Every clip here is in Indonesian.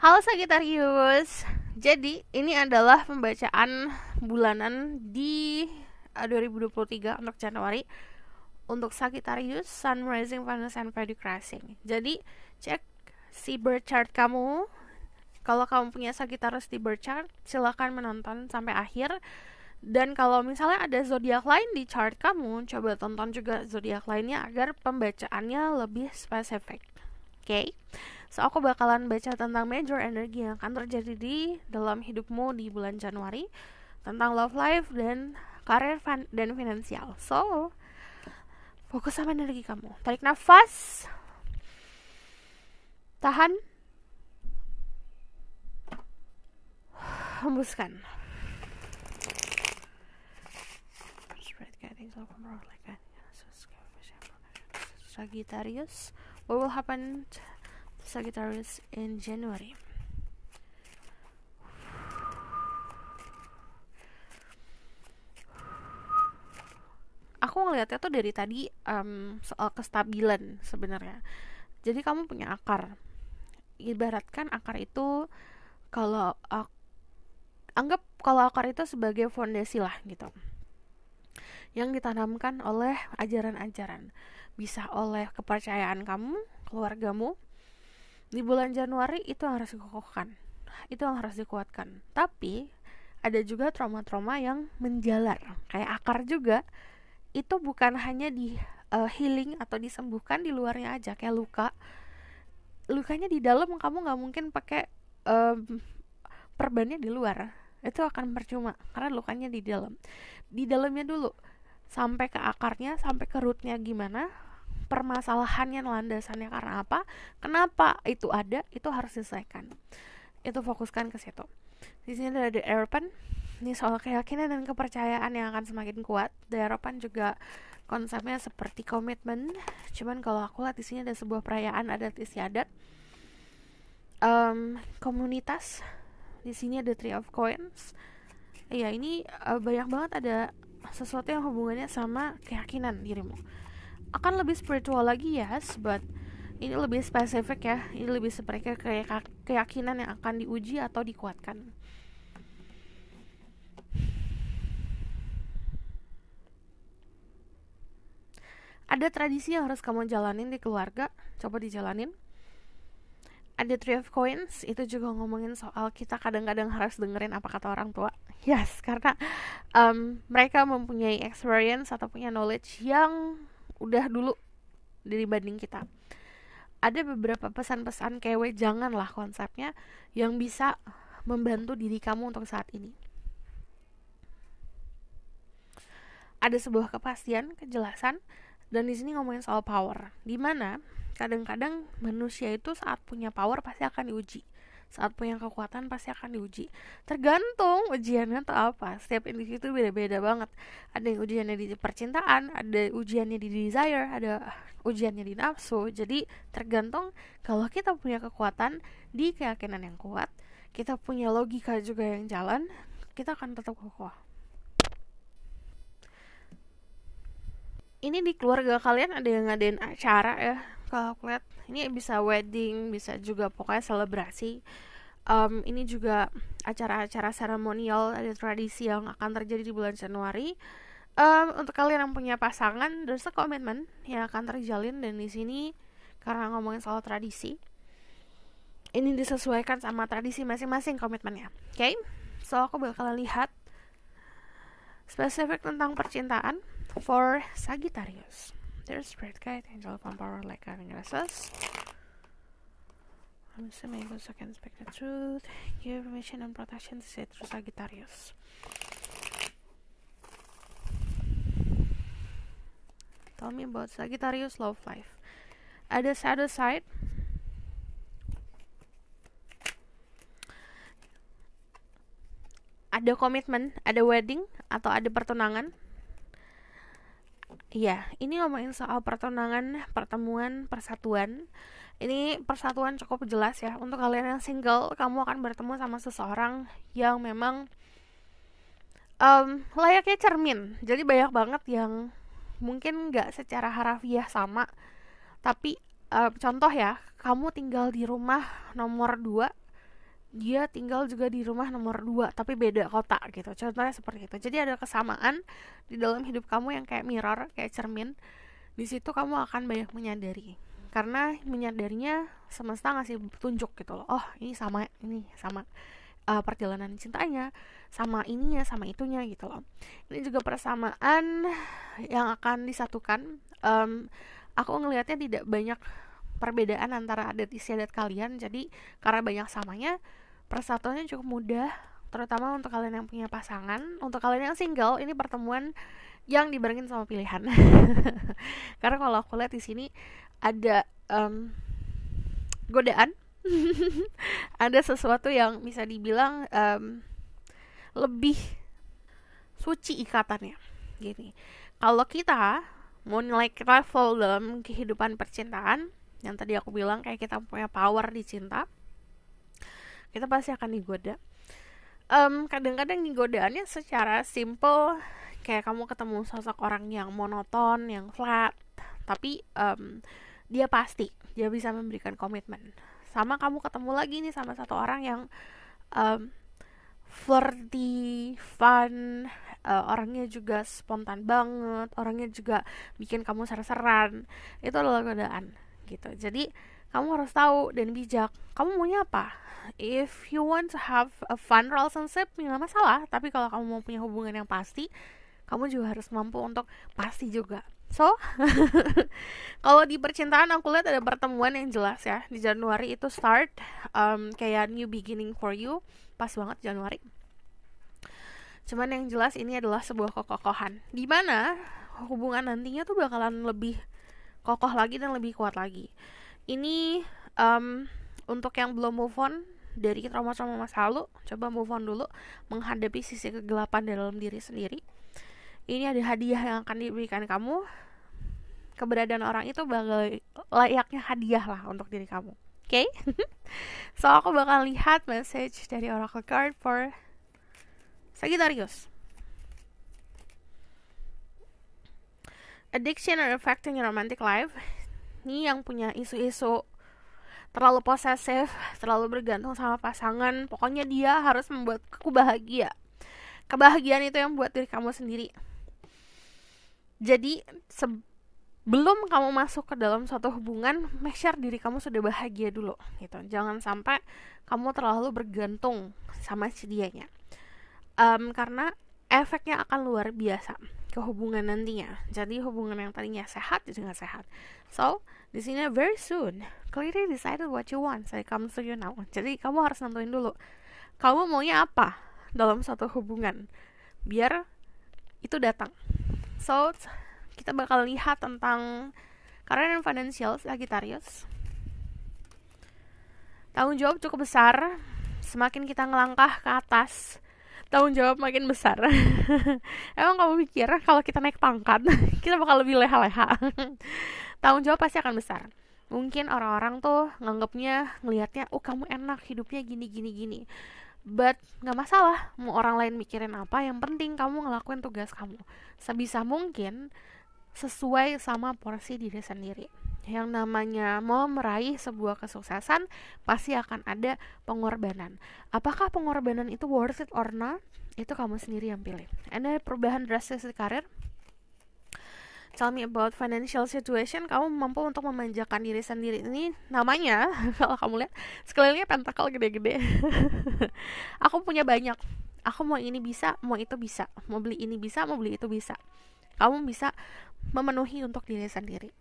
Halo Sagittarius. Jadi, ini adalah pembacaan bulanan di 2023 untuk Januari untuk Sagittarius, Sun, Rising, Venus, and Vedic Rising. Jadi, cek si birth chart kamu. Kalau kamu punya Sagittarius di birth chart, silakan menonton sampai akhir. Dan kalau misalnya ada zodiak lain di chart kamu, coba tonton juga zodiak lainnya agar pembacaannya lebih spesifik. Oke, so aku bakalan baca tentang major energi yang akan terjadi di dalam hidupmu di bulan Januari, tentang love life dan karir dan finansial. So, fokus sama energi kamu. Tarik nafas, tahan, hembuskan. Sagittarius, what will happen to Sagittarius in January? Aku ngelihatnya tuh dari tadi soal kestabilan sebenarnya. Jadi kamu punya akar. Ibaratkan akar itu kalau anggap kalau akar itu sebagai fondasi lah gitu. Yang ditanamkan oleh ajaran-ajaran. Bisa oleh kepercayaan kamu, keluargamu. Di bulan Januari itu yang harus dikokohkan. Itu yang harus dikuatkan. Tapi ada juga trauma-trauma yang menjalar. Kayak akar juga. Itu bukan hanya di healing atau disembuhkan di luarnya aja. Kayak lukanya di dalam kamu gak mungkin pakai perbannya di luar. Itu akan percuma karena lukanya di dalam. Di dalamnya dulu sampai ke akarnya, sampai ke rootnya gimana, permasalahannya, landasannya karena apa, kenapa itu ada, itu harus diselesaikan. Itu fokuskan ke situ. Di sini ada The Hierophant. Ini soal keyakinan dan kepercayaan yang akan semakin kuat. The Hierophant juga konsepnya seperti komitmen. Cuman kalau aku lihat di sini ada sebuah perayaan adat istiadat, komunitas. Di sini ada Three of Coins. Iya, ini banyak banget ada sesuatu yang hubungannya sama keyakinan dirimu. Akan lebih spiritual lagi, yes, but ini lebih spesifik ya. Ini lebih seperti keyakinan yang akan diuji atau dikuatkan. Ada tradisi yang harus kamu jalanin di keluarga, coba dijalanin. Ada Three of Coins, itu juga ngomongin soal kita kadang-kadang harus dengerin apa kata orang tua. Yes, karena mereka mempunyai experience atau punya knowledge yang udah dulu dibanding kita. Ada beberapa pesan-pesan kewe, janganlah konsepnya, yang bisa membantu diri kamu untuk saat ini. Ada sebuah kepastian, kejelasan, dan di sini ngomongin soal power. Dimana kadang-kadang manusia itu saat punya power pasti akan diuji. Saat punya kekuatan pasti akan diuji. Tergantung ujiannya itu apa. Setiap individu beda-beda banget. Ada yang ujiannya di percintaan, ada ujiannya di desire, ada ujiannya di nafsu. Jadi tergantung. Kalau kita punya kekuatan di keyakinan yang kuat, kita punya logika juga yang jalan, kita akan tetap kokoh. Ini di keluarga kalian ada yang ngadain acara ya, kalau aku lihat ini bisa wedding, bisa juga pokoknya selebrasi. Ini juga acara-acara seremonial, ada tradisi yang akan terjadi di bulan Januari. Untuk kalian yang punya pasangan, there's a commitment yang akan terjalin. Dan di sini karena ngomongin soal tradisi, ini disesuaikan sama tradisi masing-masing komitmennya. Okay? So aku bakalan lihat spesifik tentang percintaan for Sagittarius. There's Spirit Guide, Angel of Power, like having restless. I'm assuming you can speak the truth. Give information and protection to say through Sagittarius. Tell me about Sagittarius love life. Ada shadow side. Ada komitmen, ada wedding, atau ada pertunangan. Iya, ini ngomongin soal pertunangan, pertemuan, persatuan. Ini persatuan cukup jelas ya. Untuk kalian yang single, kamu akan bertemu sama seseorang yang memang layaknya cermin. Jadi banyak banget yang mungkin gak secara harafiah sama. Tapi contoh ya, kamu tinggal di rumah nomor 2 dia tinggal juga di rumah nomor 2 tapi beda kota gitu, contohnya seperti itu. Jadi ada kesamaan di dalam hidup kamu yang kayak mirror, kayak cermin. Di situ kamu akan banyak menyadari, karena menyadarinya semesta ngasih tunjuk gitu loh, oh ini sama perjalanan cintanya, sama ininya, sama itunya gitu loh. Ini juga persamaan yang akan disatukan. Aku ngelihatnya tidak banyak perbedaan antara adat istiadat kalian, jadi karena banyak samanya, persatuannya cukup mudah, terutama untuk kalian yang punya pasangan. Untuk kalian yang single, ini pertemuan yang dibarengin sama pilihan. Karena kalau aku lihat di sini ada godaan, ada sesuatu yang bisa dibilang lebih suci ikatannya. Gini, kalau kita mau nilai level dalam kehidupan percintaan, yang tadi aku bilang kayak kita punya power di cinta, kita pasti akan digoda. Kadang-kadang nih godaannya secara simple, kayak kamu ketemu sosok orang yang monoton, yang flat, tapi dia bisa memberikan komitmen. Sama kamu ketemu lagi nih sama satu orang yang flirty, fun, orangnya juga spontan banget, orangnya juga bikin kamu ser-seran. Itu adalah godaan gitu. Jadi kamu harus tahu dan bijak, kamu maunya apa. If you want to have a fun relationship, nggak masalah. Tapi kalau kamu mau punya hubungan yang pasti, kamu juga harus mampu untuk pasti juga. So, kalau di percintaan aku lihat ada pertemuan yang jelas ya. Di Januari itu start kayak new beginning for you. Pas banget Januari. Cuman yang jelas ini adalah sebuah kekokohan, dimana hubungan nantinya tuh bakalan lebih kokoh lagi dan lebih kuat lagi. Ini untuk yang belum move on dari trauma-trauma masa lalu, coba move on dulu, menghadapi sisi kegelapan dalam diri sendiri. Ini ada hadiah yang akan diberikan kamu. Keberadaan orang itu bakal layaknya hadiah lah untuk diri kamu. Oke? So aku bakal lihat message dari Oracle Card for Sagittarius. Addiction or affecting your romantic life. Ini yang punya isu-isu terlalu posesif, terlalu bergantung sama pasangan. Pokoknya dia harus membuatku bahagia. Kebahagiaan itu yang buat diri kamu sendiri. Jadi sebelum kamu masuk ke dalam suatu hubungan, make sure diri kamu sudah bahagia dulu gitu. Jangan sampai kamu terlalu bergantung sama si dianya. Karena efeknya akan luar biasa ke hubungan nantinya. Jadi hubungan yang tadinya sehat jadi nggak sehat. So di sini very soon clearly decided what you want. So it comes to you now. Jadi kamu harus nentuin dulu, kamu maunya apa dalam suatu hubungan, biar itu datang. So kita bakal lihat tentang career and financial Sagittarius. Tanggung jawab cukup besar. Semakin kita ngelangkah ke atas, tanggung jawab makin besar. Emang kamu pikir kalau kita naik pangkat kita bakal lebih leha-leha? Tanggung jawab pasti akan besar. Mungkin orang-orang tuh ngelihatnya, oh kamu enak hidupnya gini. But gak masalah mau orang lain mikirin apa, yang penting kamu ngelakuin tugas kamu sebisa mungkin sesuai sama porsi diri sendiri. Yang namanya mau meraih sebuah kesuksesan pasti akan ada pengorbanan. Apakah pengorbanan itu worth it or not? Itu kamu sendiri yang pilih. Ada perubahan drastis di karir. Tell me about financial situation. Kamu mampu untuk memanjakan diri sendiri. Ini namanya kalau kamu lihat sekelilingnya pentakel gede-gede. Aku punya banyak. Aku mau ini bisa, mau itu bisa, mau beli ini bisa, mau beli itu bisa. Kamu bisa memenuhi untuk diri sendiri.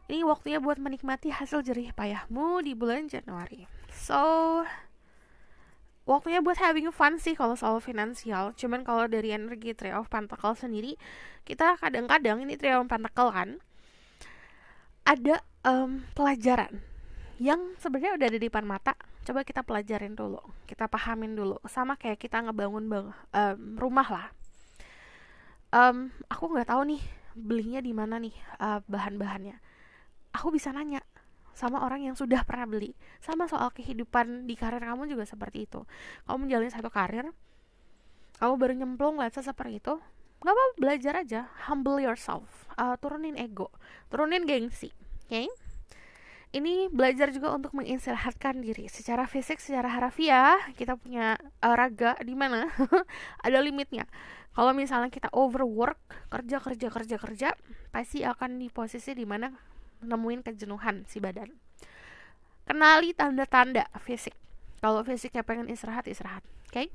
Ini waktunya buat menikmati hasil jerih payahmu di bulan Januari. So, waktunya buat having fun sih kalau soal finansial. Cuman kalau dari energi Three of Pentacles sendiri, kita kadang-kadang ini Three of Pentacles kan, ada pelajaran yang sebenarnya udah ada di depan mata. Coba kita pelajarin dulu, kita pahamin dulu. Sama kayak kita ngebangun rumah lah. Aku nggak tahu nih belinya di mana nih bahan-bahannya. Aku bisa nanya sama orang yang sudah pernah beli. Sama soal kehidupan di karir kamu juga seperti itu. Kamu menjalani satu karir, kamu baru nyemplung, let's say seperti itu, gak apa-apa, belajar aja, humble yourself, turunin ego, turunin gengsi, oke? Ini belajar juga untuk mengistirahatkan diri secara fisik, secara harafiah. Kita punya raga di mana ada limitnya. Kalau misalnya kita overwork, kerja, pasti akan di posisi di mana nemuin kejenuhan si badan. Kenali tanda-tanda fisik. Kalau fisiknya pengen istirahat, oke? Okay?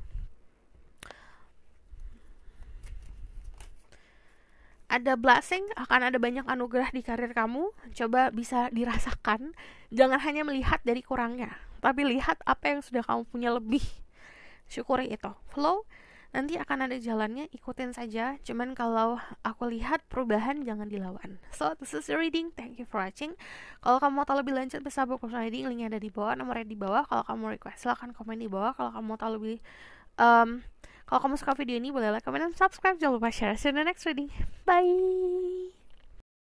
Ada blessing, akan ada banyak anugerah di karir kamu. Coba bisa dirasakan. Jangan hanya melihat dari kurangnya, tapi lihat apa yang sudah kamu punya lebih. Syukuri itu. Flow, nanti akan ada jalannya, ikutin saja. Cuman kalau aku lihat perubahan, jangan dilawan. So, this is the reading. Thank you for watching. Kalau kamu mau tahu lebih lanjut, bisa buka personal reading. Linknya ada di bawah, nomornya di bawah. Kalau kamu request, silahkan komen di bawah. Kalau kamu mau tahu lebih kalau kamu suka video ini, boleh like, comment, dan subscribe. Jangan lupa share. See you in the next reading. Bye!